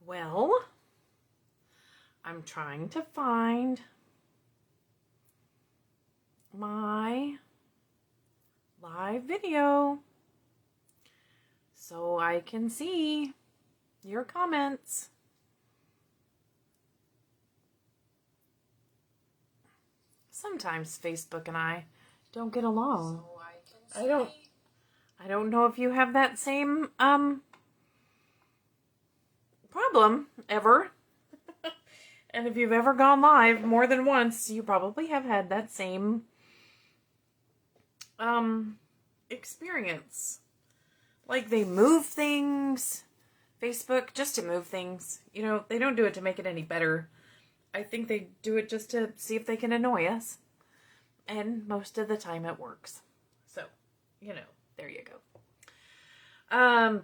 Well, I'm trying to find my live video so I can see your comments. Sometimes Facebook and I don't get along. I don't know if you have that same problem ever. And if you've ever gone live more than once, you probably have had that same experience. Like they move things, Facebook, just to move things. You know, they don't do it to make it any better. I think they do it just to see if they can annoy us. And most of the time it works. So, you know, there you go.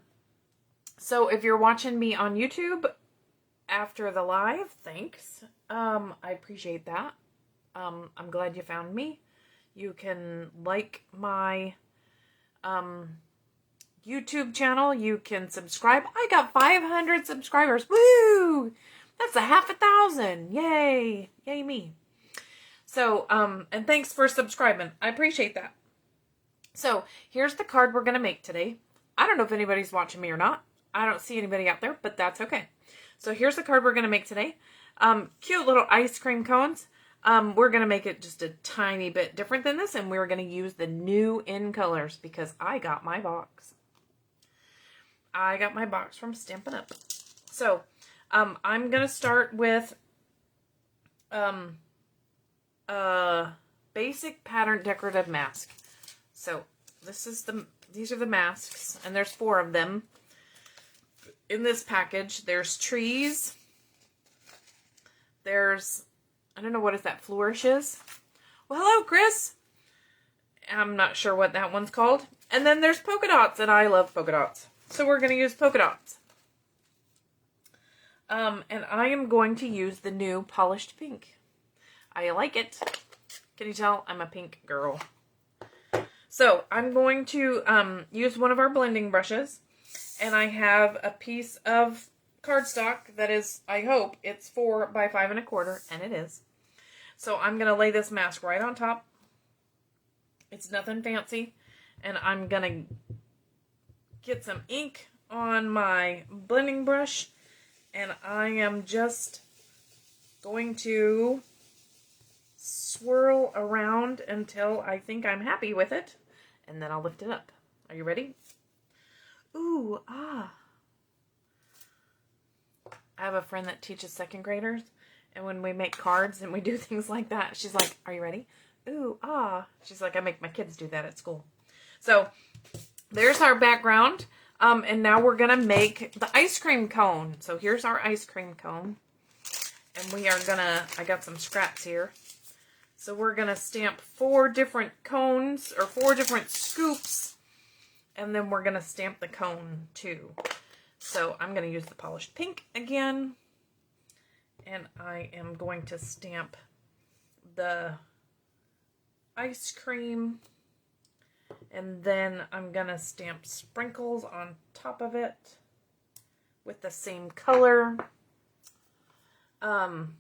So if you're watching me on YouTube after the live, thanks. I appreciate that. I'm glad you found me. You can like my YouTube channel. You can subscribe. I got 500 subscribers. Woo! That's 500. Yay! Yay me. So, and thanks for subscribing. I appreciate that. So, here's the card we're going to make today. I don't know if anybody's watching me or not. I don't see anybody out there, but that's okay. So, here's the card we're going to make today. Cute little ice cream cones. We're going to make it just a tiny bit different than this, and we're going to use the new in colors because I got my box. I got my box from Stampin' Up. So, I'm going to start with basic pattern decorative mask. So, these are the masks, and there's 4 of them. In this package, there's trees. There's, I don't know, what is that, flourishes? Well, hello, Chris. I'm not sure what that one's called. And then there's polka dots, and I love polka dots. So we're going to use polka dots. And I am going to use the new polished pink. I like it. Can you tell? I'm a pink girl. So I'm going to use one of our blending brushes. And I have a piece of cardstock that is, I hope, it's 4 by 5 1/4, and it is. So I'm going to lay this mask right on top. It's nothing fancy. And I'm going to get some ink on my blending brush. And I am just going to swirl around until I think I'm happy with it. And then I'll lift it up. Are you ready? Ooh, ah. I have a friend that teaches 2nd graders. And when we make cards and we do things like that, she's like, are you ready? Ooh, ah. She's like, I make my kids do that at school. So, there's our background. And now we're going to make the ice cream cone. So here's our ice cream cone. And we are going to, I got some scraps here. So we're going to stamp 4 different cones or 4 different scoops. And then we're going to stamp the cone too. So I'm going to use the polished pink again. And I am going to stamp the ice cream. And then I'm going to stamp sprinkles on top of it with the same color. And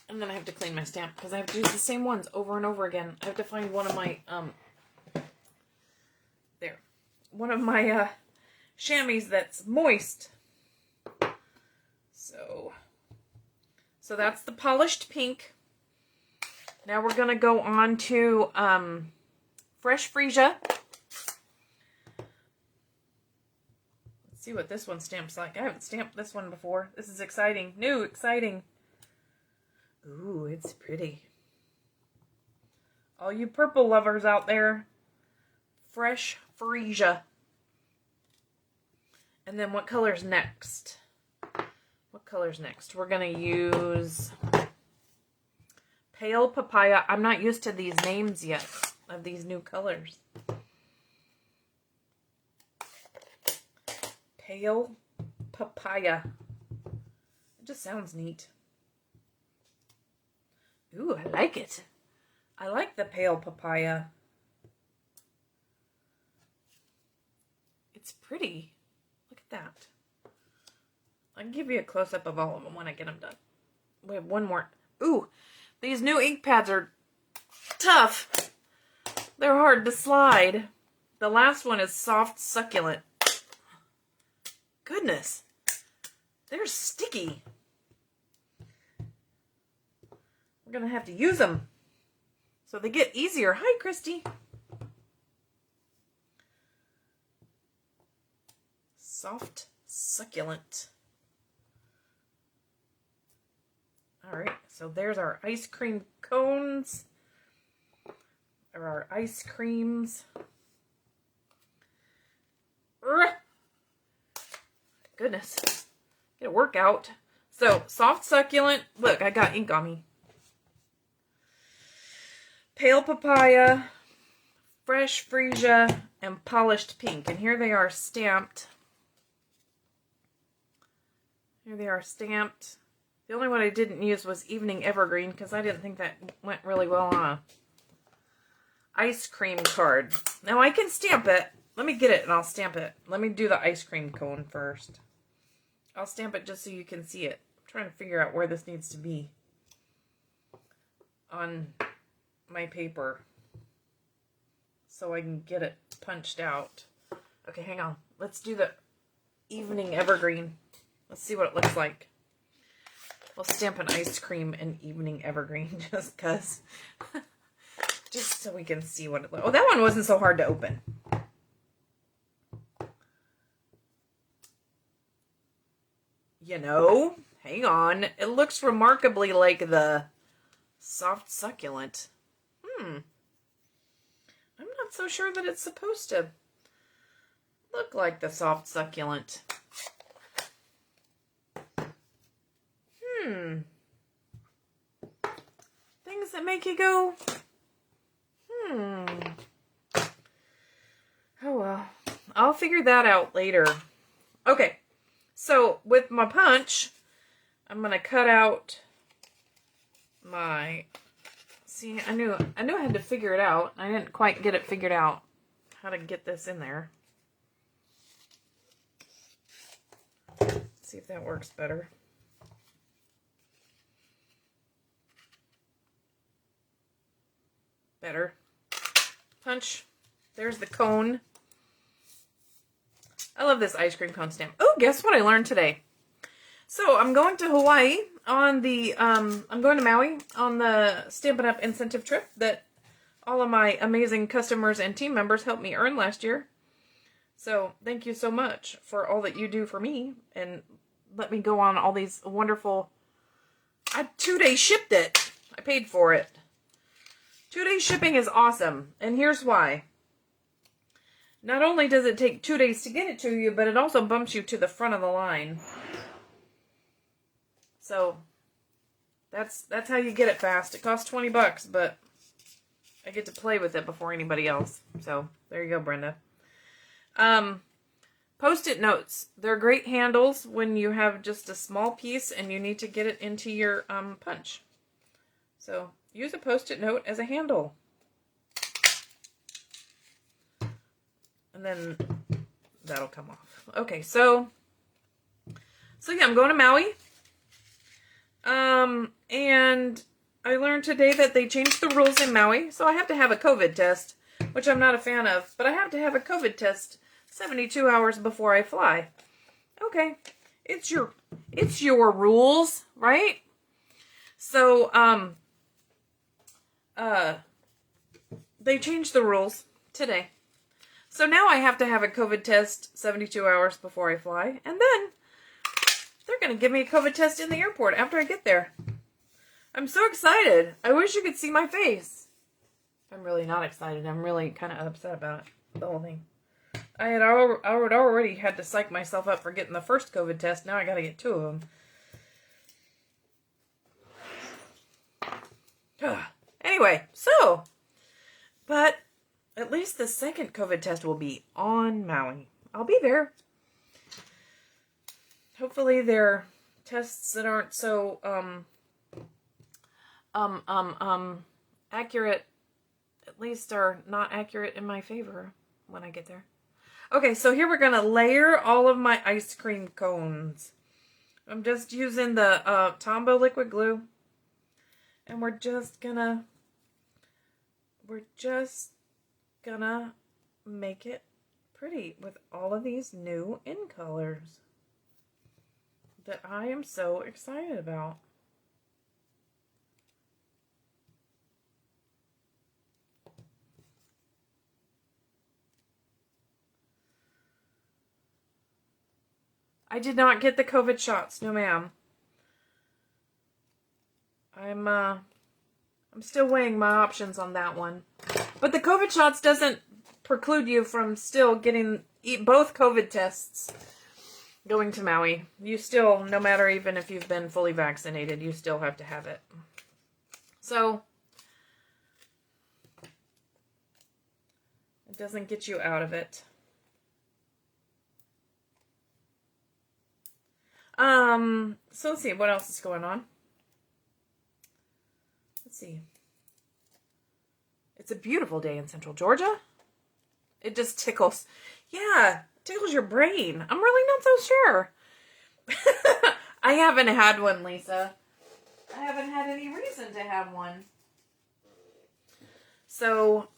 then I have to clean my stamp because I have to use the same ones over and over again. I have to find one of my, one of my chamois that's moist. So that's the polished pink. Now we're going to go on to, fresh freesia. Let's see what this one stamps like. I haven't stamped this one before. This is exciting. New, exciting. Ooh, it's pretty. All you purple lovers out there. Fresh freesia. And then what color's next? What color's next? We're going to use pale papaya. I'm not used to these names yet. Of these new colors. Pale papaya. It just sounds neat. Ooh, I like it. I like the pale papaya. It's pretty. Look at that. I'll give you a close-up of all of them when I get them done. We have one more. Ooh, these new ink pads are tough. They're hard to slide. The last one is soft succulent. Goodness. They're sticky. We're going to have to use them so they get easier. Hi, Christy. Soft succulent. All right, so there's our ice cream cones, or our ice creams. Goodness, get a workout. So, soft succulent. Look, I got ink on me. Pale papaya, fresh freesia, and polished pink. And here they are stamped. Here they are stamped. The only one I didn't use was Evening Evergreen because I didn't think that went really well on a ice cream card. Now I can stamp it. Let me get it and I'll stamp it. Let me do the ice cream cone first. I'll stamp it just so you can see it. I'm trying to figure out where this needs to be on my paper so I can get it punched out. Okay, hang on. Let's do the Evening Evergreen. Let's see what it looks like. We'll stamp an ice cream and Evening Evergreen just because. Just so we can see what it looks like. Oh, that one wasn't so hard to open. You know, hang on. It looks remarkably like the soft succulent. I'm not so sure that it's supposed to look like the soft succulent. Things that make you go, Oh well. I'll figure that out later. Okay. So with my punch, I'm going to cut out my, see, I knew I had to figure it out. I didn't quite get it figured out how to get this in there. Let's see if that works better. Better. Punch. There's the cone. I love this ice cream cone stamp. Oh, guess what I learned today? So I'm going to Hawaii on the, I'm going to Maui on the Stampin' Up! Incentive trip that all of my amazing customers and team members helped me earn last year. So thank you so much for all that you do for me and let me go on all these wonderful, I 2-day shipped it. I paid for it. 2-day shipping is awesome, and here's why. Not only does it take 2 days to get it to you, but it also bumps you to the front of the line. So, that's how you get it fast. It costs $20, but I get to play with it before anybody else. So, there you go, Brenda. Post-it notes. They're great handles when you have just a small piece and you need to get it into your punch. So, use a Post-it note as a handle. And then that'll come off. Okay, so yeah, I'm going to Maui. And I learned today that they changed the rules in Maui. So I have to have a COVID test, which I'm not a fan of. But I have to have a COVID test 72 hours before I fly. Okay, it's your rules, right? So, they changed the rules today. So now I have to have a COVID test 72 hours before I fly. And then they're going to give me a COVID test in the airport after I get there. I'm so excited. I wish you could see my face. I'm really not excited. I'm really kind of upset about it, the whole thing. I had already had to psych myself up for getting the first COVID test. Now I got to get 2 of them. Anyway, so, but at least the second COVID test will be on Maui. I'll be there. Hopefully they're tests that aren't so, accurate, at least are not accurate in my favor when I get there. Okay, so here we're going to layer all of my ice cream cones. I'm just using the Tombow liquid glue. And we're just gonna make it pretty with all of these new in colors that I am so excited about. I did not get the COVID shots, no ma'am. I'm still weighing my options on that one. But the COVID shots doesn't preclude you from still getting both COVID tests going to Maui. You still, no matter even if you've been fully vaccinated, you still have to have it. So, it doesn't get you out of it. So let's see, what else is going on? Let's see. It's a beautiful day in Central Georgia. It just tickles. Yeah, tickles your brain. I'm really not so sure. I haven't had one, Lisa. I haven't had any reason to have one. So,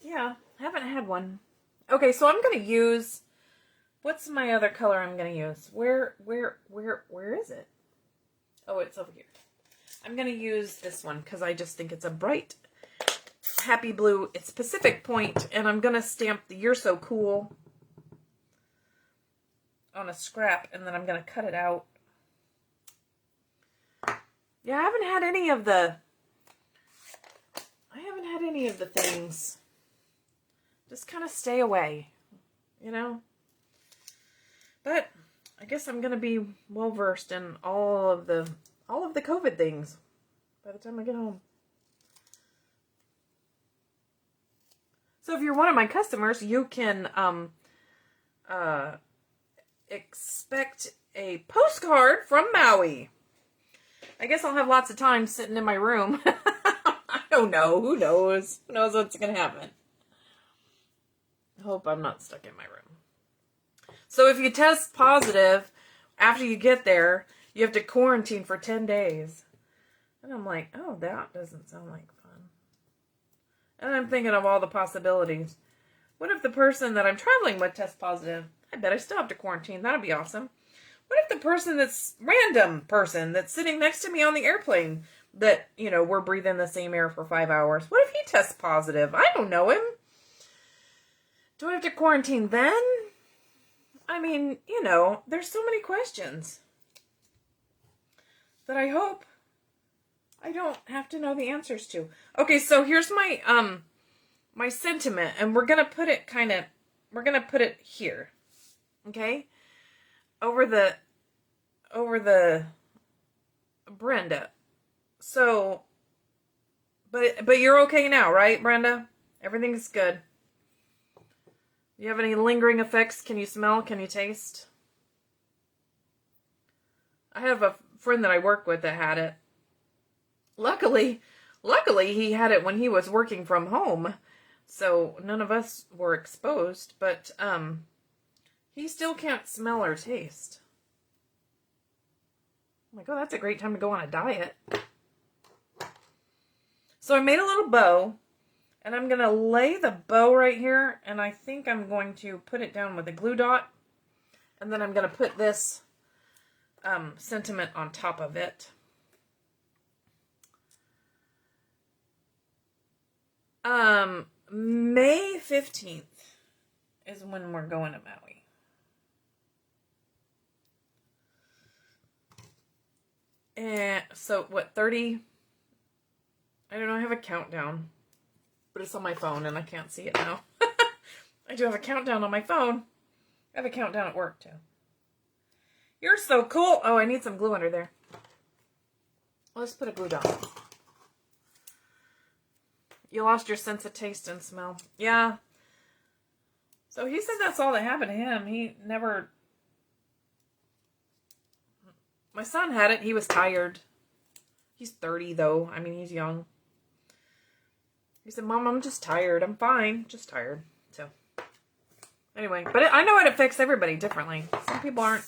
yeah, I haven't had one. Okay, so I'm going to use... What's my other color I'm going to use? Where is it? Oh, it's over here. I'm going to use this one because I just think it's a bright, happy blue. It's Pacific Point, and I'm going to stamp the You're So Cool on a scrap, and then I'm going to cut it out. Yeah, I haven't had any of the things. Just kind of stay away, you know? But I guess I'm going to be well versed in all of the COVID things by the time I get home. So if you're one of my customers, you can expect a postcard from Maui. I guess I'll have lots of time sitting in my room. I don't know. Who knows? Who knows what's going to happen? I hope I'm not stuck in my room. So if you test positive after you get there, you have to quarantine for 10 days. And I'm like, oh, that doesn't sound like fun. And I'm thinking of all the possibilities. What if the person that I'm traveling with tests positive? I bet I still have to quarantine. That'd be awesome. What if the person random person that's sitting next to me on the airplane that, you know, we're breathing the same air for 5 hours? What if he tests positive? I don't know him. Do I have to quarantine then? I mean, you know, there's so many questions that I hope I don't have to know the answers to. Okay, so here's my my sentiment, and we're gonna put it here, okay, over the Brenda. So, but you're okay now, right, Brenda? Everything's good. Do you have any lingering effects? Can you smell? Can you taste? I have a friend that I work with that had it. Luckily, he had it when he was working from home, so none of us were exposed, but he still can't smell or taste. I'm like, oh, that's a great time to go on a diet. So I made a little bow, and I'm going to lay the bow right here, and I think I'm going to put it down with a glue dot, and then I'm going to put this sentiment on top of it. May 15th is when we're going to Maui. And so, what, 30? I don't know, I have a countdown. But it's on my phone and I can't see it now. I do have a countdown on my phone. I have a countdown at work, too. You're so cool. Oh, I need some glue under there. Let's put a glue dot. You lost your sense of taste and smell. Yeah. So he said that's all that happened to him. He never... My son had it. He was tired. He's 30, though. I mean, he's young. He said, Mom, I'm just tired. I'm fine. Just tired. So, anyway. But I know it affects everybody differently. Some people aren't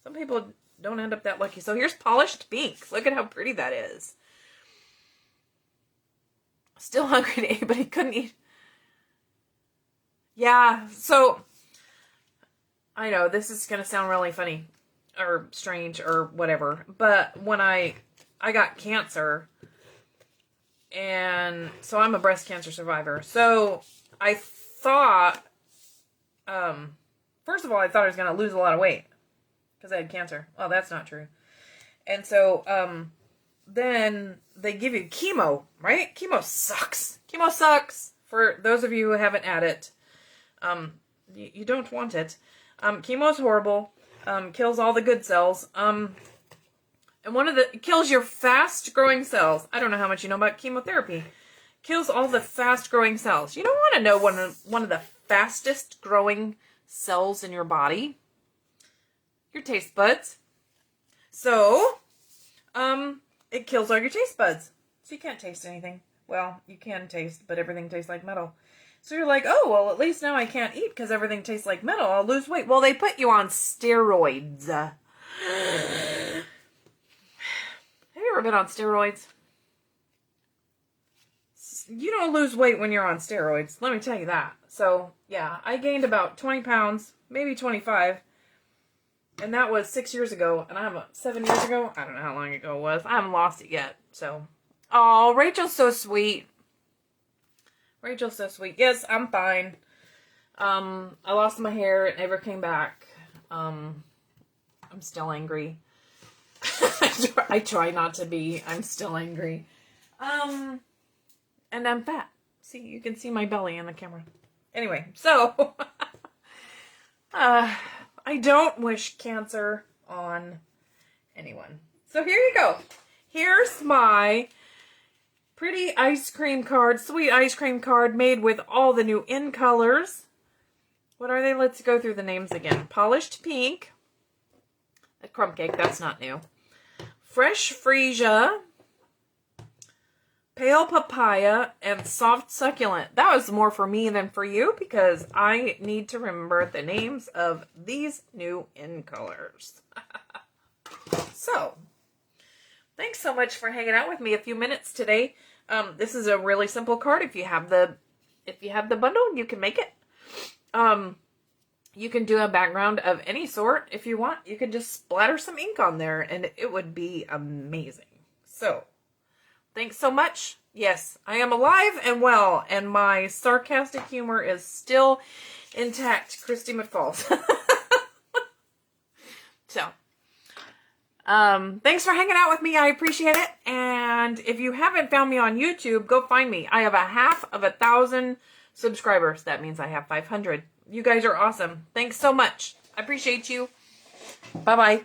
Some people don't end up that lucky. So here's polished pink. Look at how pretty that is. Still hungry to eat, but he couldn't eat. Yeah, so I know this is going to sound really funny or strange or whatever, but when I got cancer, and so I'm a breast cancer survivor. So I thought, first of all, I thought I was going to lose a lot of weight because I had cancer. Well, that's not true. And so, then they give you chemo, right? Chemo sucks. Chemo sucks. For those of you who haven't had it, you don't want it. Chemo is horrible. Kills all the good cells. And it kills your fast-growing cells. I don't know how much you know about chemotherapy. Kills all the fast-growing cells. You don't want to know one of the fastest-growing cells in your body. Your taste buds. So, it kills all your taste buds. So you can't taste anything. Well, you can taste, but everything tastes like metal. So you're like, oh, well, at least now I can't eat because everything tastes like metal. I'll lose weight. Well, they put you on steroids. Have you ever been on steroids? You don't lose weight when you're on steroids. Let me tell you that. So, yeah, I gained about 20 pounds, maybe 25. And that was 6 years ago. And 7 years ago. I don't know how long ago it was. I haven't lost it yet. So, oh, Rachel's so sweet. Rachel's so sweet. Yes, I'm fine. I lost my hair. It never came back. I'm still angry. I try not to be. I'm still angry. And I'm fat. See, you can see my belly in the camera. Anyway, so I don't wish cancer on anyone. So here you go. Here's my pretty ice cream card, sweet ice cream card made with all the new in colors. What are they? Let's go through the names again. Polished pink. A crumb cake, that's not new. Fresh freesia. Pale papaya and soft succulent. That was more for me than for you because I need to remember the names of these new in colors. So, thanks so much for hanging out with me a few minutes today. This is a really simple card. If you have the bundle, you can make it. You can do a background of any sort if you want. You can just splatter some ink on there and it would be amazing. So, thanks so much. Yes, I am alive and well, and my sarcastic humor is still intact. Christy McFalls. So, thanks for hanging out with me. I appreciate it. And if you haven't found me on YouTube, go find me. I have 1,000 subscribers. That means I have 500. You guys are awesome. Thanks so much. I appreciate you. Bye-bye.